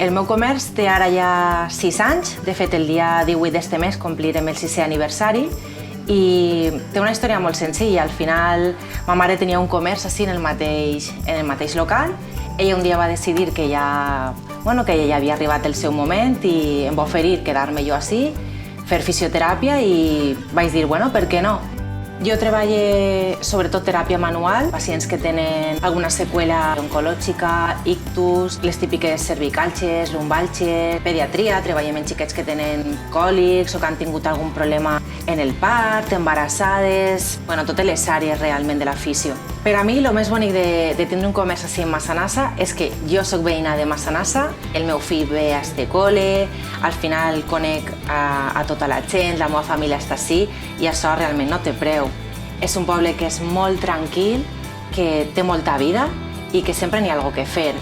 El meu comerç té ara ja 6 anys. De fet, el dia 18 d'este mes complirem el 6è aniversari i té una història molt senzilla. Al final, ma mare tenia un comerç així en el mateix local. Ella un dia va decidir que ja havia arribat el seu moment i em va oferir quedar-me jo així, fer fisioteràpia i vaig dir, bueno, per què no? Jo treballo sobretot teràpia manual, pacients que tenen alguna seqüela oncològica, ictus, les típiques cervicalges, lumbalges, pediatria, treballem amb xiquets que tenen còlics o que han tingut algun problema en el part, embarassades, totes les àrees realment de la fisio. Per a mi, el més bonic de tindre un comerç així en Massanassa és que jo soc veïna de Massanassa, el meu fill ve a este col·le, al final conec a tota la gent, la meva família està així i això realment no té preu. És un poble que és molt tranquil, que té molta vida i que sempre n'hi ha alguna cosa que fer.